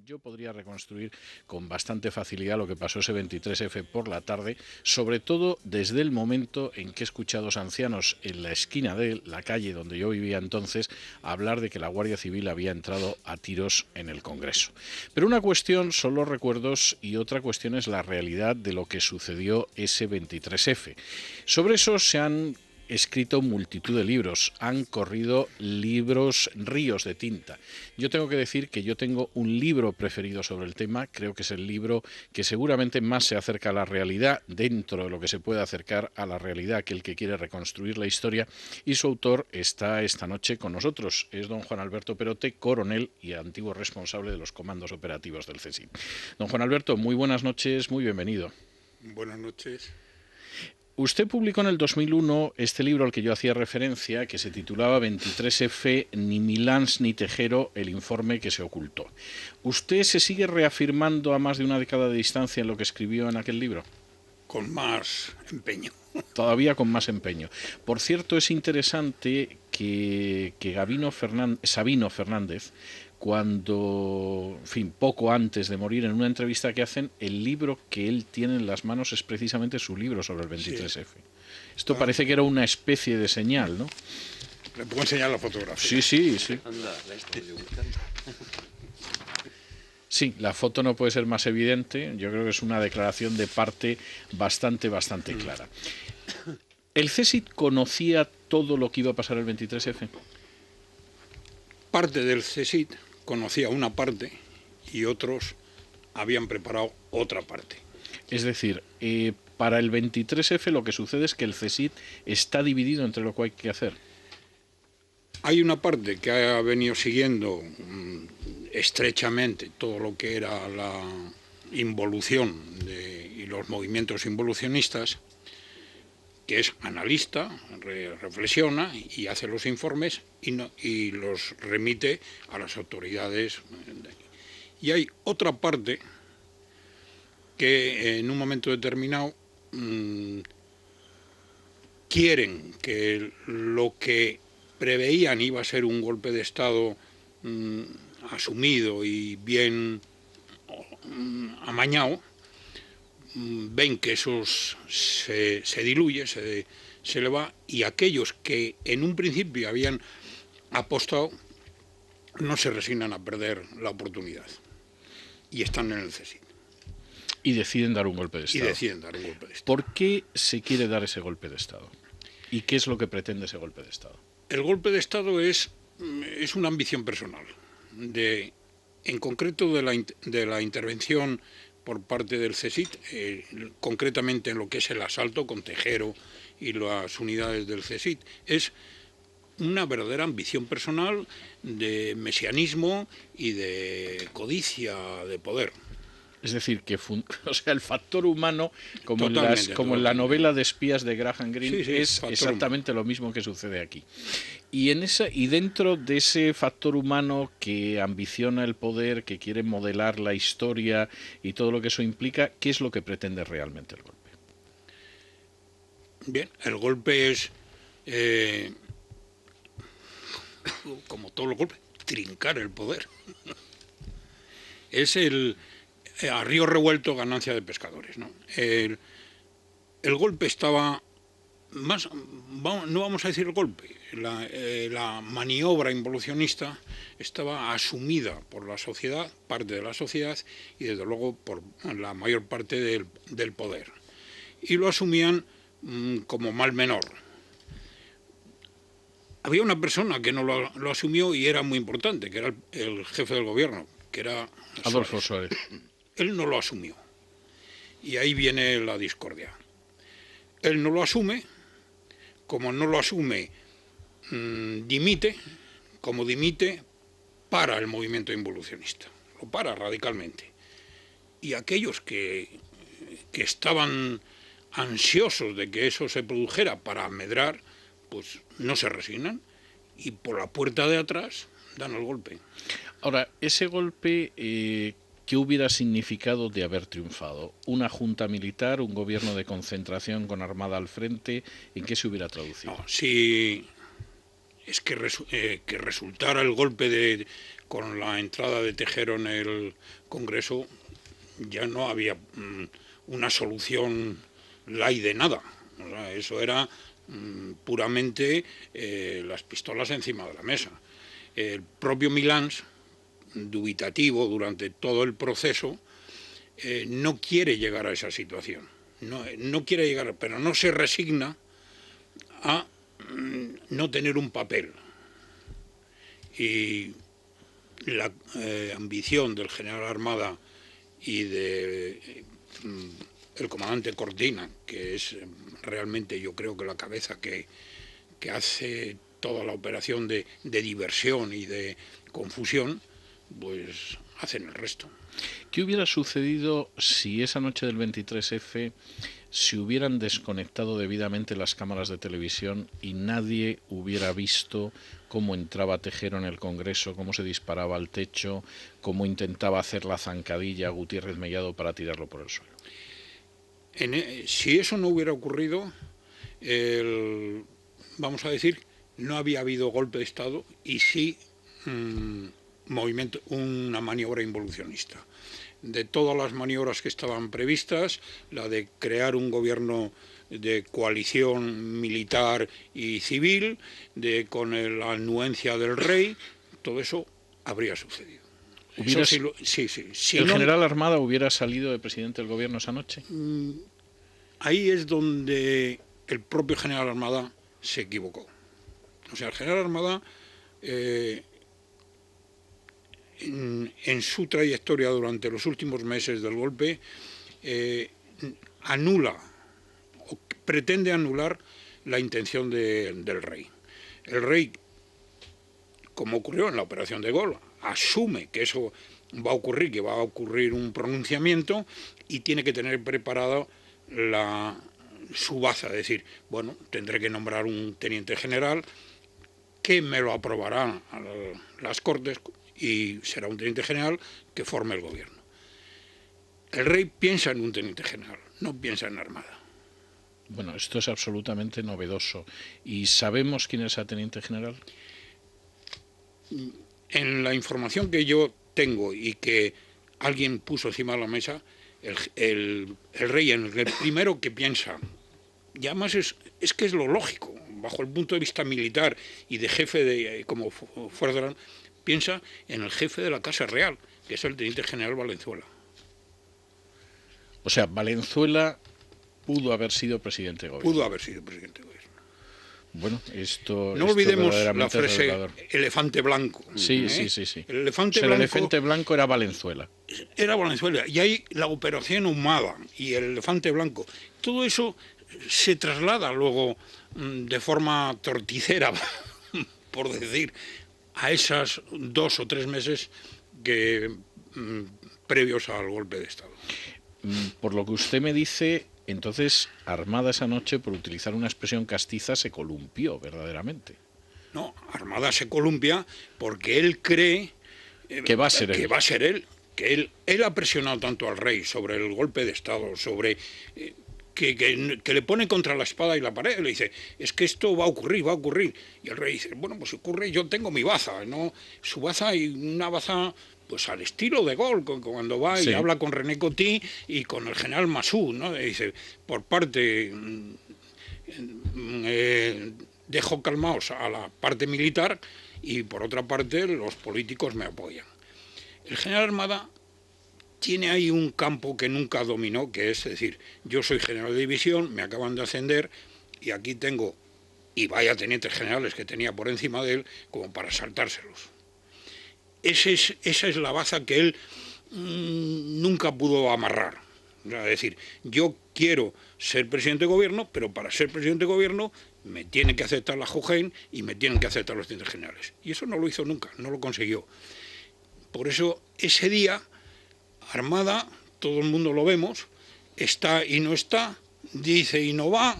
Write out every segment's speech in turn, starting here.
yo podría reconstruir con bastante facilidad lo que pasó ese 23F por la tarde, sobre todo desde el momento en que he escuchado a los ancianos en la esquina de la calle donde yo vivía entonces hablar de que la Guardia Civil había entrado a tiros en el Congreso. Pero una cuestión son los recuerdos y otra cuestión es la realidad de lo que sucedió ese 23F. Sobre eso se han escrito multitud de libros, han corrido libros, ríos de tinta. Yo tengo que decir que yo tengo un libro preferido sobre el tema, creo que es el libro que seguramente más se acerca a la realidad, dentro de lo que se puede acercar a la realidad que el que quiere reconstruir la historia, y su autor está esta noche con nosotros, es don Juan Alberto Perote, coronel y antiguo responsable de los comandos operativos del CSIC. Don Juan Alberto, muy buenas noches, muy bienvenido. Buenas noches. Usted publicó en el 2001 este libro al que yo hacía referencia, que se titulaba 23F, ni Milans ni Tejero, el informe que se ocultó. ¿Usted se sigue reafirmando a más de una década de distancia en lo que escribió en aquel libro? Con más empeño. Todavía con más empeño. Por cierto, es interesante que Sabino Fernández, cuando, en fin, poco antes de morir, en una entrevista que hacen, el libro que él tiene en las manos es precisamente su libro sobre el 23F. Sí. Esto parece que era una especie de señal, ¿no? Le puedo enseñar la fotografía. Sí. Anda, la estoy Sí, la foto no puede ser más evidente. Yo creo que es una declaración de parte bastante clara. ¿El CSIC conocía todo lo que iba a pasar el 23F? Parte del CSIC conocía una parte y otros habían preparado otra parte. Es decir, para el 23F lo que sucede es que el CSIC está dividido entre lo que hay que hacer. Hay una parte que ha venido siguiendo estrechamente todo lo que era la involución y los movimientos involucionistas, que es analista, reflexiona y hace los informes y los remite a las autoridades. Y hay otra parte que en un momento determinado quieren que lo que preveían iba a ser un golpe de Estado asumido y bien amañado, ven que eso se diluye, se le va, y aquellos que en un principio habían apostado no se resignan a perder la oportunidad y están en el CSIC. Y deciden dar un golpe de Estado. ¿Por qué se quiere dar ese golpe de Estado? ¿Y qué es lo que pretende ese golpe de Estado? El golpe de Estado es una ambición personal, en concreto de la intervención por parte del CSIC, concretamente en lo que es el asalto con Tejero y las unidades del CSIC, es una verdadera ambición personal de mesianismo y de codicia de poder. Es decir, que el factor humano, como en la novela de espías de Graham Greene, es exactamente lo mismo que sucede aquí. Y dentro de ese factor humano que ambiciona el poder, que quiere modelar la historia y todo lo que eso implica, ¿qué es lo que pretende realmente el golpe? Bien, el golpe es, como todos los golpes, trincar el poder. Es a río revuelto, ganancia de pescadores, ¿no? El golpe estaba no vamos a decir el golpe, la maniobra involucionista estaba asumida por la sociedad, parte de la sociedad, y desde luego por la mayor parte del poder. Y lo asumían como mal menor. Había una persona que no lo asumió y era muy importante, que era el jefe del gobierno, que era Adolfo Suárez. Él no lo asumió. Y ahí viene la discordia. Él no lo asume, como no lo asume, dimite, como dimite, para el movimiento involucionista. Lo para radicalmente. Y aquellos que estaban ansiosos de que eso se produjera para medrar, pues no se resignan y por la puerta de atrás dan el golpe. Ahora, ese golpe, ¿qué hubiera significado de haber triunfado? ¿Una junta militar, un gobierno de concentración con armada al frente? ¿En qué se hubiera traducido? No, si es que resultara el golpe con la entrada de Tejero en el Congreso, ya no había una solución light de nada. O sea, eso era puramente las pistolas encima de la mesa. El propio Milans, dubitativo durante todo el proceso, no quiere llegar a esa situación. No quiere llegar, pero no se resigna a no tener un papel. Y la ambición del general Armada y de el comandante Cortina, que es realmente, yo creo, que la cabeza que hace toda la operación de diversión y de confusión, pues hacen el resto. ¿Qué hubiera sucedido si esa noche del 23F se hubieran desconectado debidamente las cámaras de televisión y nadie hubiera visto cómo entraba Tejero en el Congreso, cómo se disparaba al techo, cómo intentaba hacer la zancadilla a Gutiérrez Mellado para tirarlo por el suelo? Si eso no hubiera ocurrido, vamos a decir, no había habido golpe de Estado y sí una maniobra involucionista. De todas las maniobras que estaban previstas, la de crear un gobierno de coalición militar y civil, con la anuencia del rey, todo eso habría sucedido. Si el general Armada hubiera salido de presidente del gobierno esa noche. Ahí es donde el propio general Armada se equivocó. O sea, el general Armada, en su trayectoria durante los últimos meses del golpe, anula o pretende anular la intención del rey. El rey, como ocurrió en la operación de Gol, asume que eso va a ocurrir, que va a ocurrir un pronunciamiento y tiene que tener preparada su baza, es decir, bueno, tendré que nombrar un teniente general que me lo aprobarán a las Cortes y será un teniente general que forme el gobierno. El rey piensa en un teniente general, no piensa en Armada. Bueno, esto es absolutamente novedoso. ¿Y sabemos quién es el teniente general? En la información que yo tengo y que alguien puso encima de la mesa, el rey en el primero que piensa, y además es que es lo lógico, bajo el punto de vista militar y de jefe como fuerza, piensa en el jefe de la Casa Real, que es el teniente general Valenzuela. O sea, Valenzuela pudo haber sido presidente de gobierno. Pudo haber sido presidente de gobierno. Bueno, esto no olvidemos la frase elefante blanco. Sí. El elefante blanco era Valenzuela. Era Valenzuela. Y hay la operación Humada y el elefante blanco. Todo eso se traslada luego de forma torticera, por decir, a esas 2 o 3 meses previos al golpe de Estado. Por lo que usted me dice, entonces Armada esa noche, por utilizar una expresión castiza, se columpió verdaderamente. No, Armada se columpia porque él cree que va a ser él. Que él ha presionado tanto al rey sobre el golpe de Estado, sobre que le pone contra la espada y la pared, le dice, es que esto va a ocurrir. Y el rey dice, bueno, pues si ocurre, yo tengo mi baza, ¿no? Su baza y una baza pues al estilo de Gaulle, cuando va y habla con René Coty y con el general Masú, ¿no? Y dice, por parte, dejo calmados a la parte militar y por otra parte los políticos me apoyan. El general Armada tiene ahí un campo que nunca dominó, que es decir, yo soy general de división, me acaban de ascender y aquí tengo, y vaya tenientes generales que tenía por encima de él, como para saltárselos. Esa es la baza que él nunca pudo amarrar. O sea, es decir, yo quiero ser presidente de gobierno, pero para ser presidente de gobierno me tiene que aceptar la Jujein y me tienen que aceptar los tenientes generales. Y eso no lo hizo nunca, no lo consiguió. Por eso ese día, Armada, todo el mundo lo vemos, está y no está, dice y no va,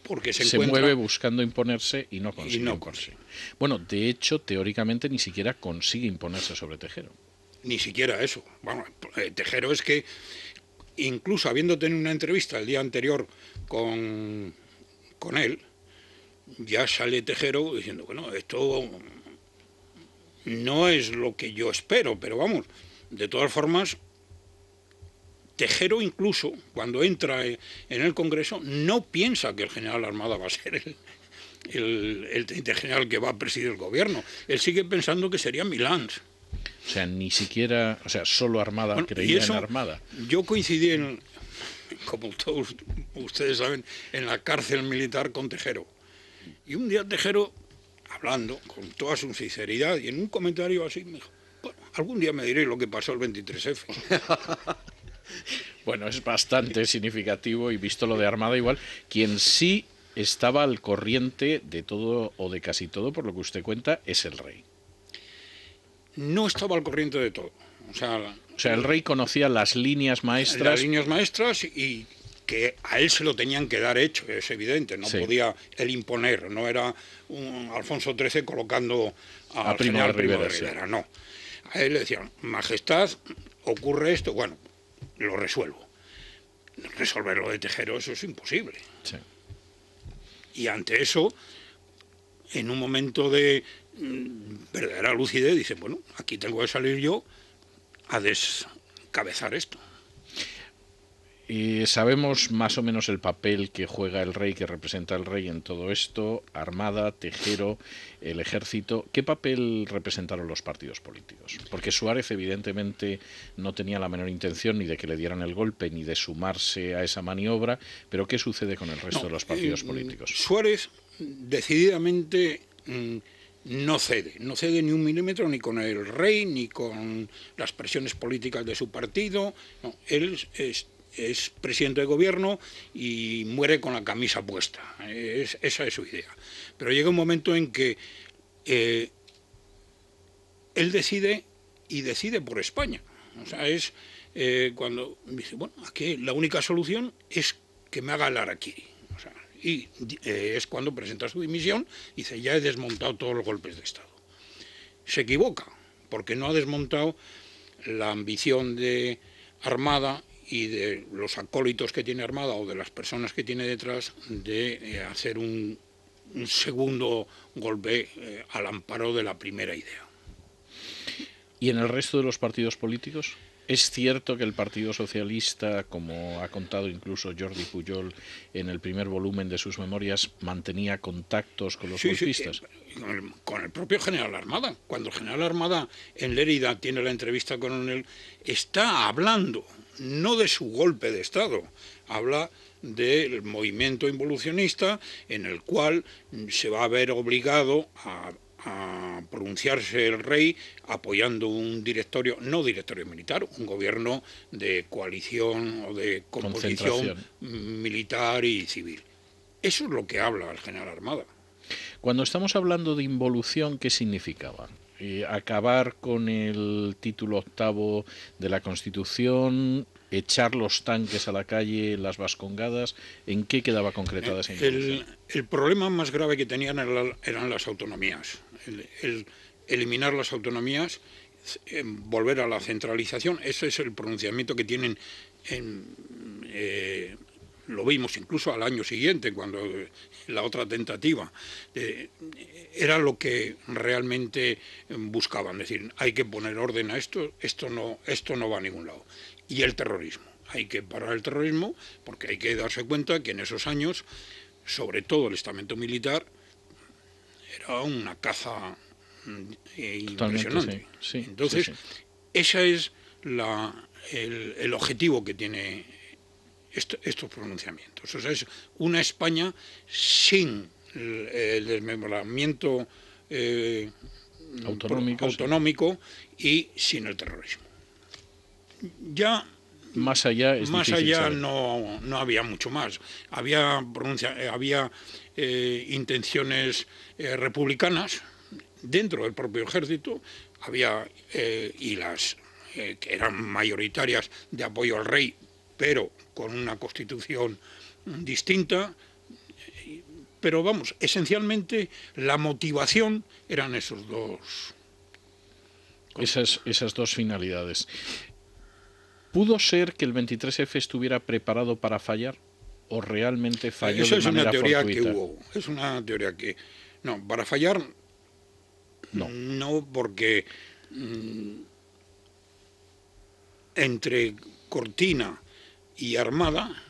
porque se mueve buscando imponerse y no consigue. Bueno, de hecho, teóricamente ni siquiera consigue imponerse sobre Tejero. Ni siquiera eso. Bueno, Tejero es que, incluso habiendo tenido una entrevista el día anterior con él, ya sale Tejero diciendo, bueno, esto no es lo que yo espero, pero vamos, de todas formas, Tejero incluso, cuando entra en el Congreso, no piensa que el general Armada va a ser el teniente general que va a presidir el gobierno. Él sigue pensando que sería Milans. O sea, ni siquiera, o sea, solo Armada, bueno, creía en Armada. Yo coincidí, como todos ustedes saben, en la cárcel militar con Tejero. Y un día Tejero, hablando con toda su sinceridad, y en un comentario así, me dijo, bueno, algún día me diré lo que pasó el 23F. Bueno, es bastante significativo, y visto lo de Armada igual, quien sí estaba al corriente de todo o de casi todo, por lo que usted cuenta, es el rey. No estaba al corriente de todo. O sea, el rey conocía las líneas maestras. Las líneas maestras, y que a él se lo tenían que dar hecho, es evidente. No podía él imponer, no era un Alfonso XIII colocando al general Primo de Rivera, no. A él le decían, Majestad, ocurre esto, bueno, lo resuelvo. Resolverlo de Tejero, eso es imposible. Sí. Y ante eso, en un momento de verdadera lucidez, dice, bueno, aquí tengo que salir yo a descabezar esto. Y sabemos más o menos el papel que juega el rey, que representa el rey en todo esto, Armada, Tejero, el ejército. ¿Qué papel representaron los partidos políticos? Porque Suárez evidentemente no tenía la menor intención ni de que le dieran el golpe ni de sumarse a esa maniobra, pero ¿qué sucede con el resto de los partidos políticos? Suárez decididamente no cede ni un milímetro ni con el rey ni con las presiones políticas de su partido. No, él es presidente de gobierno y muere con la camisa puesta. Esa es su idea. Pero llega un momento en que él decide, y decide por España. O sea, es cuando dice, bueno, aquí la única solución es que me haga el harakiri. O sea, y es cuando presenta su dimisión y dice, ya he desmontado todos los golpes de Estado. Se equivoca, porque no ha desmontado la ambición de Armada y de los acólitos que tiene Armada o de las personas que tiene detrás de hacer un segundo golpe al amparo de la primera idea. ¿Y en el resto de los partidos políticos? ¿Es cierto que el Partido Socialista, como ha contado incluso Jordi Pujol en el primer volumen de sus memorias, mantenía contactos con los golpistas? Sí, con el propio general Armada. Cuando el general Armada en Lérida tiene la entrevista con él, está hablando no de su golpe de Estado, habla del movimiento involucionista en el cual se va a ver obligado a pronunciarse el rey apoyando un directorio, no directorio militar, un gobierno de coalición o de composición militar y civil. Eso es lo que habla el general Armada. Cuando estamos hablando de involución, ¿qué significaba? Acabar con el título octavo de la Constitución, echar los tanques a la calle, las vascongadas, ¿en qué quedaba concretada esa involución? El problema más grave que tenían eran las autonomías. El eliminar las autonomías, volver a la centralización, ese es el pronunciamiento que tienen lo vimos incluso al año siguiente, cuando la otra tentativa, era lo que realmente buscaban, decir, hay que poner orden a esto no va a ningún lado. Y el terrorismo, hay que parar el terrorismo, porque hay que darse cuenta que en esos años, sobre todo el estamento militar, era una caza impresionante. Sí, entonces, sí. ese es el objetivo que tiene estos pronunciamientos. O sea, es una España sin el desmembramiento autonómico y sin el terrorismo. Ya más allá no había mucho más. Había intenciones republicanas dentro del propio ejército, había y las que eran mayoritarias de apoyo al rey, pero con una constitución distinta. Pero vamos, esencialmente la motivación eran esos dos. Esas dos finalidades. ¿Pudo ser que el 23F estuviera preparado para fallar? o realmente falló Esa de es una manera teoría fortuita? que hubo. Es una teoría que... No, para fallar, No. no, porque entre Cortina y Armada,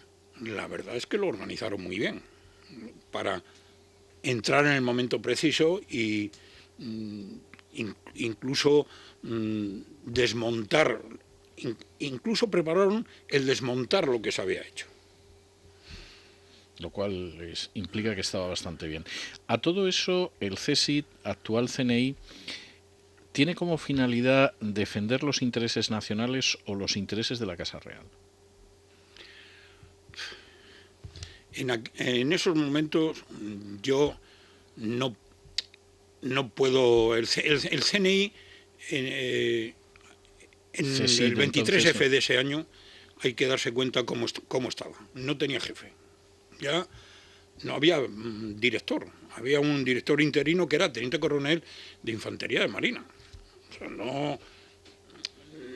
la verdad es que lo organizaron muy bien para entrar en el momento preciso y incluso desmontar, incluso prepararon el desmontar lo que se había hecho. Lo cual implica que estaba bastante bien. A todo eso, el CSIC, actual CNI, ¿tiene como finalidad defender los intereses nacionales o los intereses de la Casa Real? En esos momentos yo no, no puedo... El CNI, en el CSIC, entonces, 23F de ese año, hay que darse cuenta cómo estaba. No tenía jefe. Ya no había director. Había un director interino que era teniente coronel de Infantería de Marina. O sea,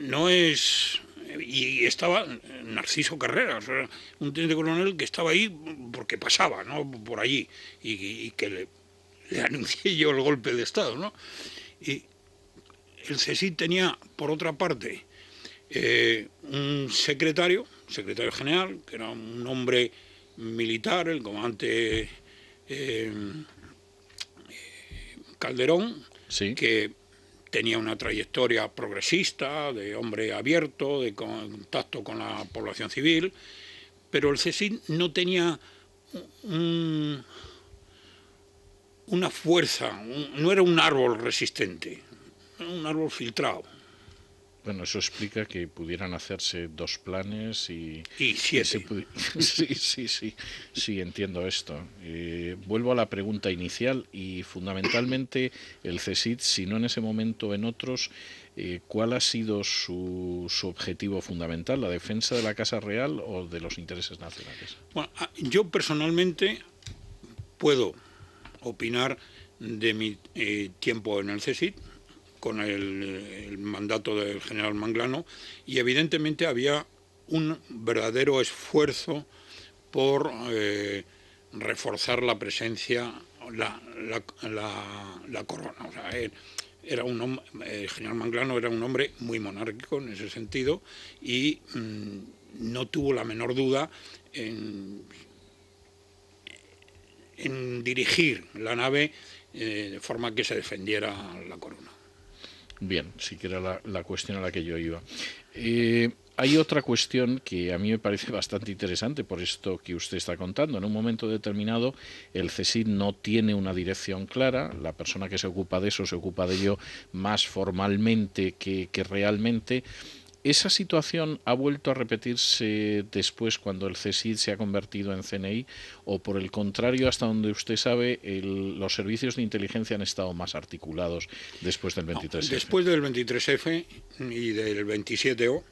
no es... Y estaba Narciso Carreras, un teniente coronel que estaba ahí porque pasaba, ¿no?, por allí, y que le anuncié yo el golpe de Estado, ¿no? Y el CSIC tenía, por otra parte, un secretario general, que era un hombre militar, el comandante Calderón, sí. que tenía una trayectoria progresista, de hombre abierto, de contacto con la población civil, pero el CSIC no tenía una fuerza, no era un árbol resistente, era un árbol filtrado. Bueno, eso explica que pudieran hacerse dos planes y 7. Sí, entiendo esto. Vuelvo a la pregunta inicial y fundamentalmente el CSIC, si no en ese momento en otros, ¿cuál ha sido su objetivo fundamental? ¿La defensa de la Casa Real o de los intereses nacionales? Bueno, yo personalmente puedo opinar de mi tiempo en el CSIC, con el mandato del general Manglano, y evidentemente había un verdadero esfuerzo por reforzar la presencia, la corona. O sea, era el general Manglano era un hombre muy monárquico en ese sentido y no tuvo la menor duda en dirigir la nave de forma que se defendiera la corona. Bien, sí que era la cuestión a la que yo iba. Hay otra cuestión que a mí me parece bastante interesante por esto que usted está contando. En un momento determinado el CSIC no tiene una dirección clara, la persona que se ocupa de eso se ocupa de ello más formalmente que realmente. ¿Esa situación ha vuelto a repetirse después cuando el CSIC se ha convertido en CNI o por el contrario, hasta donde usted sabe, los servicios de inteligencia han estado más articulados después del 23F? No, después del 23F y del 27O,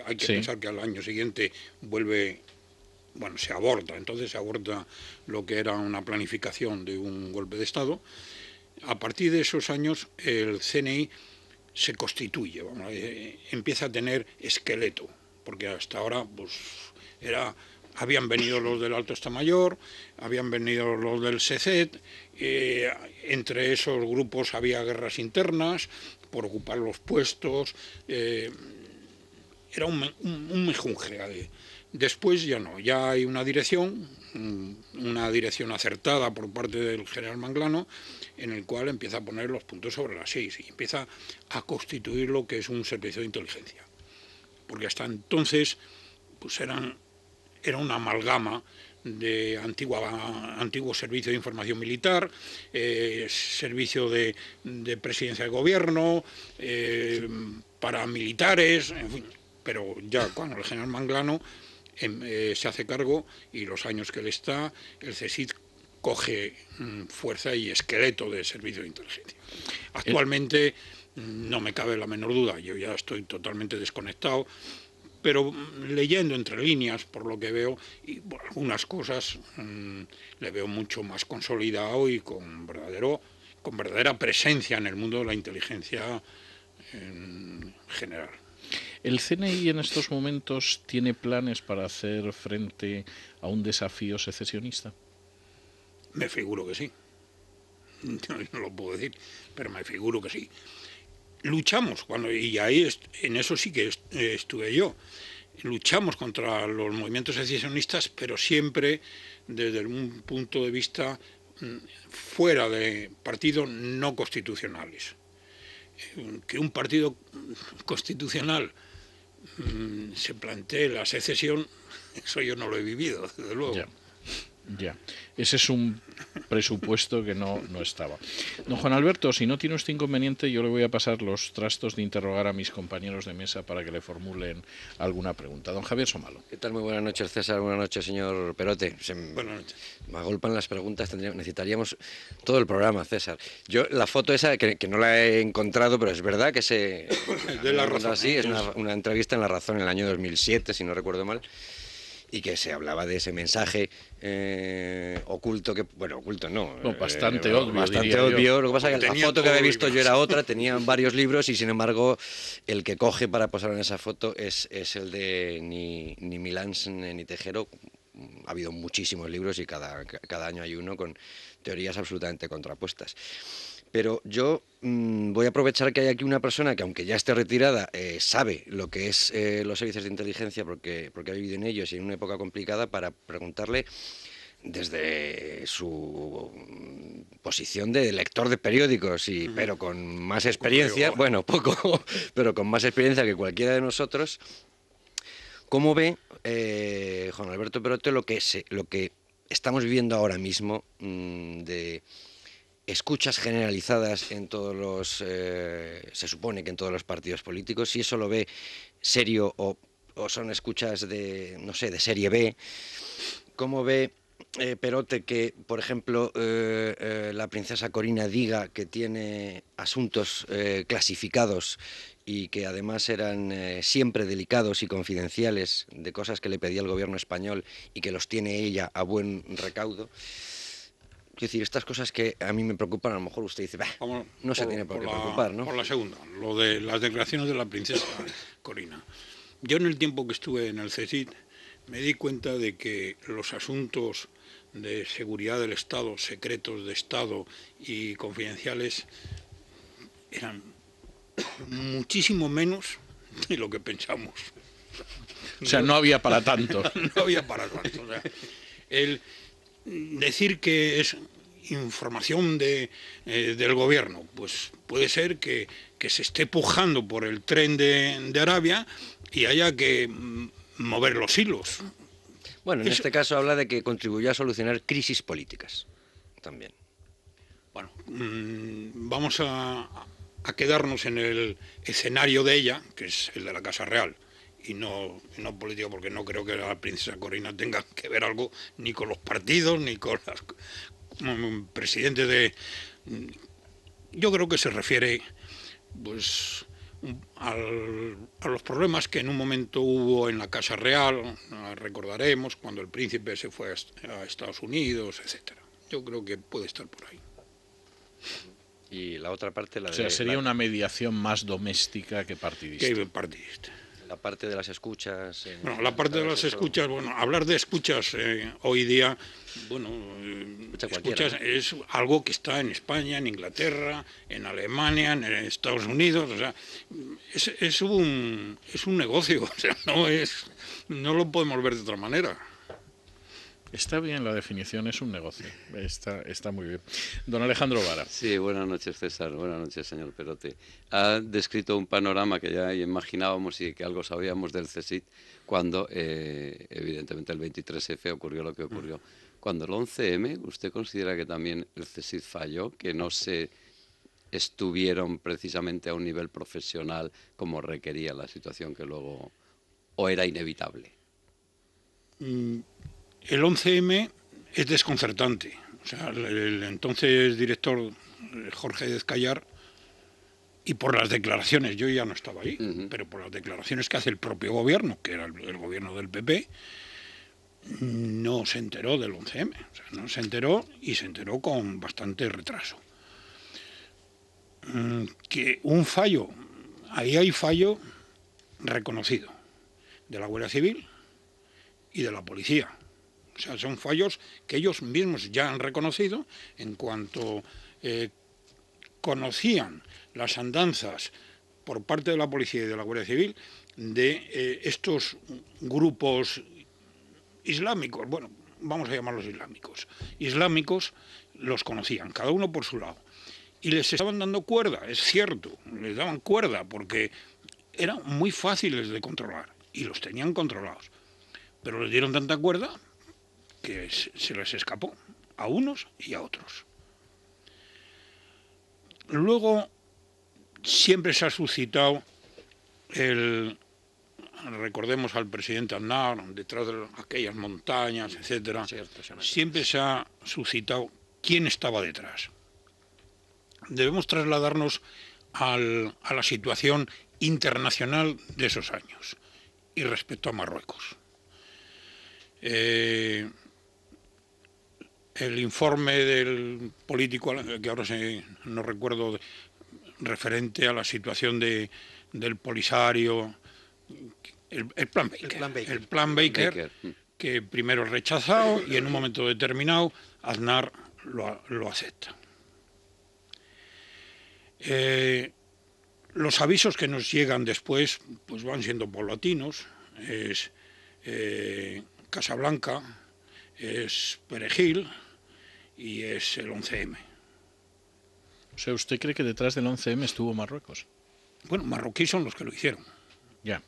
hay que pensar que al año siguiente se aborta, entonces se aborta lo que era una planificación de un golpe de Estado. A partir de esos años el CNI se constituye, empieza a tener esqueleto, porque hasta ahora habían venido los del Alto Estado-Mayor, habían venido los del SECET, entre esos grupos había guerras internas por ocupar los puestos, era un mejunje. Después ya no, ya hay una dirección acertada por parte del general Manglano, en el cual empieza a poner los puntos sobre las 6 y empieza a constituir lo que es un servicio de inteligencia. Porque hasta entonces pues era una amalgama de antiguo servicio de información militar, servicio de presidencia de gobierno, paramilitares, en fin. Pero ya cuando el general Manglano se hace cargo y los años que él está, el CSIC coge fuerza y esqueleto de servicio de inteligencia. Actualmente no me cabe la menor duda, yo ya estoy totalmente desconectado, pero leyendo entre líneas, por lo que veo, y algunas cosas le veo mucho más consolidado y con verdadera presencia en el mundo de la inteligencia en general. ¿El CNI en estos momentos tiene planes para hacer frente a un desafío secesionista? Me figuro que sí. No lo puedo decir, pero me figuro que sí. Luchamos, y ahí en eso sí que estuve yo, luchamos contra los movimientos secesionistas, pero siempre desde un punto de vista fuera de partidos no constitucionales. Que un partido constitucional se plantee la secesión, eso yo no lo he vivido, desde luego. Ya, ese es un presupuesto que no estaba. Don Juan Alberto, si no tiene usted inconveniente, yo le voy a pasar los trastos de interrogar a mis compañeros de mesa para que le formulen alguna pregunta. Don Javier Somalo. ¿Qué tal? Muy buenas noches, César. Buenas noches, señor Perote. Buenas noches. Me agolpan las preguntas, necesitaríamos todo el programa, César. Yo, la foto esa, que no la he encontrado, pero es verdad que se... Es de La Razón. Sí, es una entrevista en La Razón en el año 2007, si no recuerdo mal, y que se hablaba de ese mensaje oculto, que bueno, oculto no, bastante obvio, bastante obvio. Lo que pasa es que la foto que había visto yo era otra, tenía varios libros y sin embargo el que coge para posar en esa foto es el de ni Milans ni Tejero. Ha habido muchísimos libros y cada año hay uno con teorías absolutamente contrapuestas. Pero yo voy a aprovechar que hay aquí una persona que, aunque ya esté retirada, sabe lo que es los servicios de inteligencia porque ha vivido en ellos y en una época complicada, para preguntarle, desde su posición de lector de periódicos, pero con más experiencia, poco, pero con más experiencia que cualquiera de nosotros, ¿cómo ve Juan Alberto Perote lo que estamos viviendo ahora mismo de escuchas generalizadas en todos los, se supone que en todos los partidos políticos, si eso lo ve serio o son escuchas de, no sé, de serie B? ¿Cómo ve Perote que, por ejemplo, la princesa Corina diga que tiene asuntos clasificados y que además eran siempre delicados y confidenciales, de cosas que le pedía el gobierno español y que los tiene ella a buen recaudo? Es decir, estas cosas que a mí me preocupan, a lo mejor usted dice, no se tiene por qué preocupar, ¿no? Por la segunda, lo de las declaraciones de la princesa Corina. Yo, en el tiempo que estuve en el CSIC, me di cuenta de que los asuntos de seguridad del Estado, secretos de Estado y confidenciales eran muchísimo menos de lo que pensamos. O sea, no había para tanto. No había para tanto. O sea, el decir que es información del gobierno, pues puede ser que se esté pujando por el tren de Arabia y haya que mover los hilos. Bueno, en este caso habla de que contribuyó a solucionar crisis políticas también. Bueno, vamos a quedarnos en el escenario de ella, que es el de la Casa Real, y no político, porque no creo que la princesa Corina tenga que ver algo ni con los partidos, ni con los presidentes de... Yo creo que se refiere pues a los problemas que en un momento hubo en la Casa Real, recordaremos, cuando el príncipe se fue a Estados Unidos, etcétera. Yo creo que puede estar por ahí. Y la otra parte, o sea, sería una mediación más doméstica que partidista. Que partidista. La parte de las escuchas... Bueno, la parte de las escuchas, hablar de escuchas hoy día, escuchas es algo que está en España, en Inglaterra, en Alemania, en Estados Unidos, o sea, es un negocio, o sea, no lo podemos ver de otra manera. Está bien la definición, es un negocio. Está muy bien. Don Alejandro Vara. Sí, buenas noches, César. Buenas noches, señor Perote. Ha descrito un panorama que ya imaginábamos y que algo sabíamos del CSIC cuando, evidentemente, el 23F ocurrió lo que ocurrió. Cuando el 11M, ¿usted considera que también el CSIC falló, que no se estuvieron precisamente a un nivel profesional como requería la situación que luego, o era inevitable? El 11M es desconcertante. O sea, el entonces director Jorge Dezcayar, y por las declaraciones, yo ya no estaba ahí, pero por las declaraciones que hace el propio gobierno, que era el gobierno del PP, no se enteró del 11M. O sea, no se enteró, y se enteró con bastante retraso. Que un fallo, ahí hay fallo reconocido, de la Guardia Civil y de la policía. O sea, son fallos que ellos mismos ya han reconocido en cuanto conocían las andanzas por parte de la policía y de la Guardia Civil de estos grupos islámicos, bueno, vamos a llamarlos islámicos, los conocían, cada uno por su lado. Y les estaban dando cuerda, es cierto, les daban cuerda porque eran muy fáciles de controlar y los tenían controlados. Pero les dieron tanta cuerda que se les escapó a unos y a otros. Luego siempre se ha suscitado recordemos al presidente Aznar, detrás de aquellas montañas, etcétera, siempre se ha suscitado quién estaba detrás. Debemos trasladarnos a la situación internacional de esos años y respecto a Marruecos. El informe del político, que ahora no recuerdo, referente a la situación del Polisario, el plan Baker, que primero es rechazado y en un momento determinado Aznar lo acepta. Los avisos que nos llegan después pues van siendo paulatinos, es Casablanca, es Perejil y es el 11M. O sea, ¿usted cree que detrás del 11M estuvo Marruecos? Bueno, marroquíes son los que lo hicieron. Ya.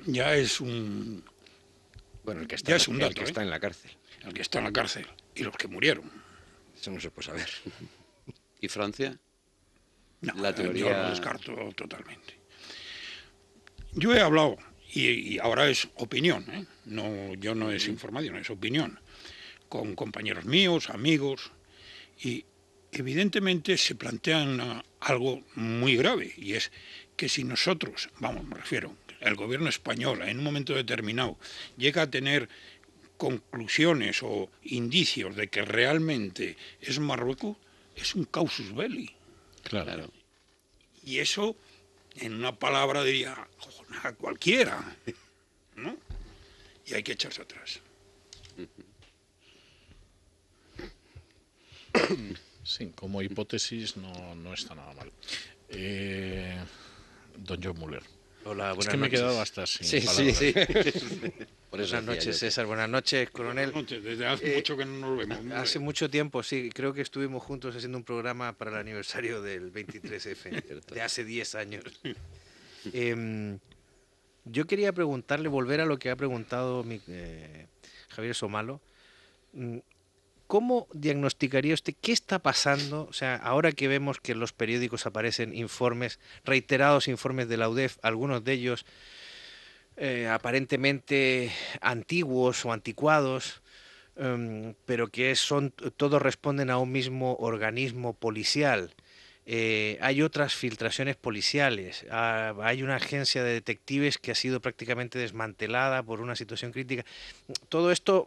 Ya es un... Bueno, el que está, ya es un dato, el que está en la cárcel. El que está en la cárcel y los que murieron. Eso no se puede saber. ¿Y Francia? No, La teoría... yo lo descarto totalmente. Yo he hablado, y ahora es opinión, yo no es información, es opinión, con compañeros míos, amigos, y evidentemente se plantean algo muy grave, y es que si nosotros, me refiero, el gobierno español en un momento determinado llega a tener conclusiones o indicios de que realmente es Marruecos, es un causus belli. Claro. Y eso, en una palabra diría, a cualquiera, ¿no? Y hay que echarse atrás. Sí, como hipótesis no está nada mal. Don John Muller. Hola, buenas noches. Es que me he quedado hasta sin palabras. Sí. Por eso Buenas noches, César. Buenas noches, coronel. Buenas noches. Desde hace mucho que no nos vemos. Hace mucho tiempo, sí. Creo que estuvimos juntos haciendo un programa para el aniversario del 23F, de hace 10 años. Yo quería preguntarle, volver a lo que ha preguntado Javier Somalo. ¿Cómo diagnosticaría usted qué está pasando? O sea, ahora que vemos que en los periódicos aparecen reiterados informes de la UDEF, algunos de ellos aparentemente antiguos o anticuados, pero que todos responden a un mismo organismo policial. Hay otras filtraciones policiales, hay una agencia de detectives que ha sido prácticamente desmantelada por una situación crítica. Todo esto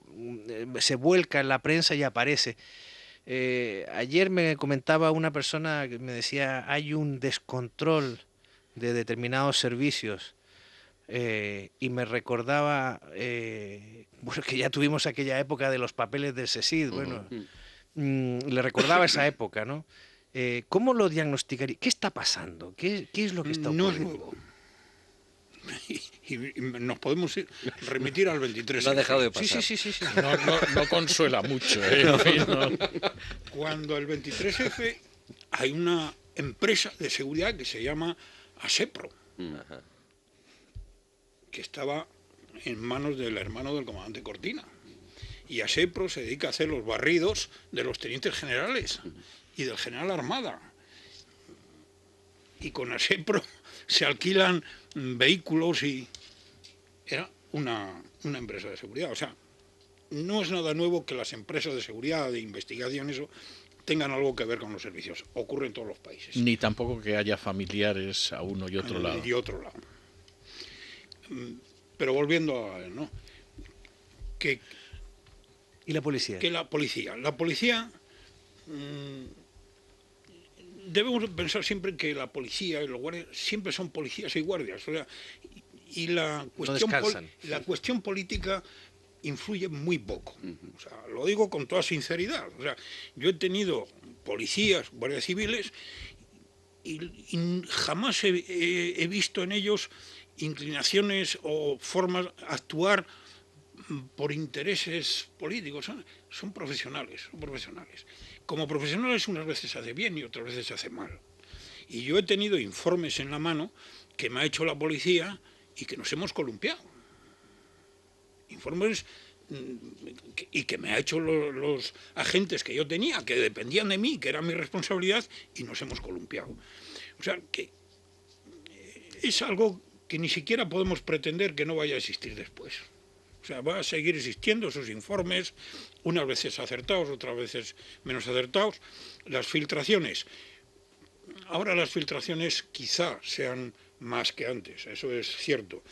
se vuelca en la prensa y aparece. Ayer me comentaba una persona que me decía, hay un descontrol de determinados servicios, y me recordaba que ya tuvimos aquella época de los papeles del CSID, le recordaba esa época, ¿no? ¿Cómo lo diagnosticaría? ¿Qué está pasando? ¿Qué es lo que está ocurriendo? No es nuevo. Y nos podemos remitir al 23. No ha dejado de pasar. Sí. No consuela mucho. Cuando el 23F hay una empresa de seguridad que se llama ASEPRO, que estaba en manos del hermano del comandante Cortina. Y ASEPRO se dedica a hacer los barridos de los tenientes generales y del general Armada. Y con ASEPRO se alquilan vehículos y era una empresa de seguridad. O sea, no es nada nuevo que las empresas de seguridad, de investigación, eso, tengan algo que ver con los servicios. Ocurre en todos los países. Ni tampoco que haya familiares a uno y otro lado. Y otro lado. Pero volviendo a... ¿no? ¿Y la policía? La policía debemos pensar siempre que la policía y los guardias siempre son policías y guardias. O sea, y la cuestión política influye muy poco. O sea, lo digo con toda sinceridad. O sea, yo he tenido policías, guardias civiles, y jamás he visto en ellos inclinaciones o formas de actuar por intereses políticos. Son profesionales, Como profesionales unas veces se hace bien y otras veces se hace mal. Y yo he tenido informes en la mano que me ha hecho la policía y que nos hemos columpiado. Informes y que me ha hecho los agentes que yo tenía, que dependían de mí, que era mi responsabilidad, y nos hemos columpiado. O sea, que es algo que ni siquiera podemos pretender que no vaya a existir después. O sea, va a seguir existiendo esos informes, unas veces acertados, otras veces menos acertados. Las filtraciones. Ahora las filtraciones quizá sean más que antes, eso es cierto.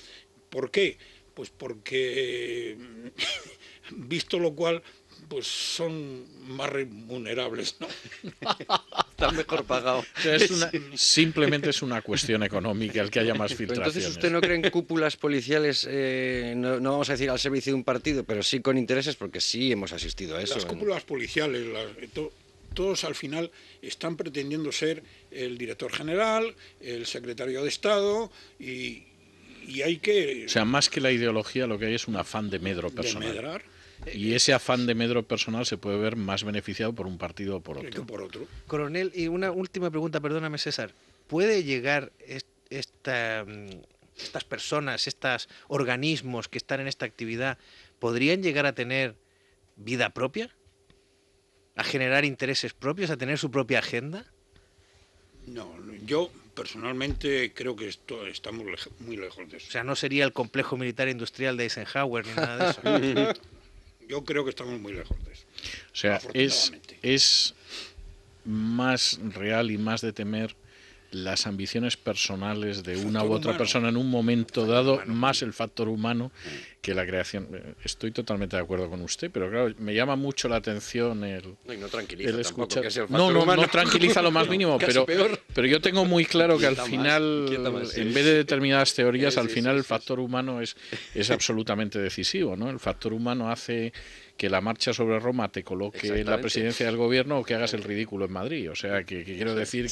¿Por qué? Pues porque, visto lo cual, pues son más remunerables, ¿no? Están mejor pagados. O sea, simplemente es una cuestión económica el que haya más filtraciones. Entonces, ¿usted no cree en cúpulas policiales, no vamos a decir al servicio de un partido, pero sí con intereses? Porque sí hemos asistido a eso. Las cúpulas policiales, todos al final están pretendiendo ser el director general, el secretario de Estado y hay que... O sea, más que la ideología, lo que hay es un afán de medro personal. De medrar. Y ese afán de medro personal se puede ver más beneficiado por un partido o por otro. Que por otro. Coronel, y una última pregunta, perdóname César. ¿Puede llegar estas personas, estos organismos que están en esta actividad, podrían llegar a tener vida propia? ¿A generar intereses propios? ¿A tener su propia agenda? No, yo personalmente creo que estamos muy lejos de eso. O sea, no sería el complejo militar industrial de Eisenhower ni nada de eso. Yo creo que estamos muy lejos de eso. O sea, es más real y más de temer las ambiciones personales de una u otra persona en un momento dado, más el factor humano que la creación. Estoy totalmente de acuerdo con usted, pero claro, me llama mucho la atención el escuchar. No tranquiliza lo más mínimo, pero yo tengo muy claro que al final, en vez de determinadas teorías, al final el factor humano es absolutamente decisivo, ¿no? El factor humano hace que la marcha sobre Roma te coloque en la presidencia del gobierno o que hagas el ridículo en Madrid. O sea, que quiero decir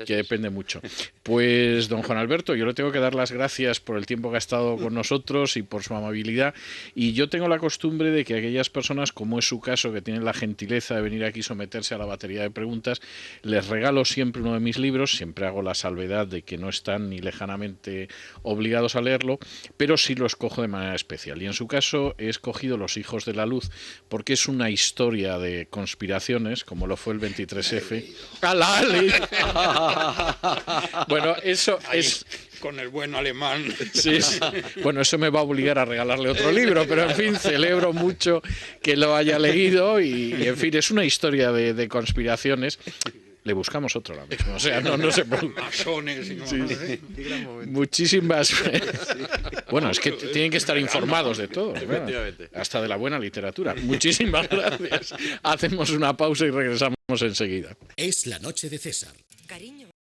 que depende mucho. Pues, don Juan Alberto, yo le tengo que dar las gracias por el tiempo que ha estado con nosotros y por su amabilidad. Y yo tengo la costumbre de que aquellas personas, como es su caso, que tienen la gentileza de venir aquí y someterse a la batería de preguntas, les regalo siempre uno de mis libros. Siempre hago la salvedad de que no están ni lejanamente obligados a leerlo, pero sí lo escojo de manera especial. Y en su caso he escogido Los hijos de la luz, porque es una historia de conspiraciones, como lo fue el 23F. Bueno, eso es... Con el buen alemán. Sí. Bueno, eso me va a obligar a regalarle otro libro, pero en fin, celebro mucho que lo haya leído y en fin, es una historia de conspiraciones. Le buscamos otro ahora mismo, o sea, no se preocupe. Masones y no, Muchísimas. Bueno, es que tienen que estar informados de todo, hasta de la buena literatura. Muchísimas gracias. Hacemos una pausa y regresamos enseguida. Es la noche de César. Cariño.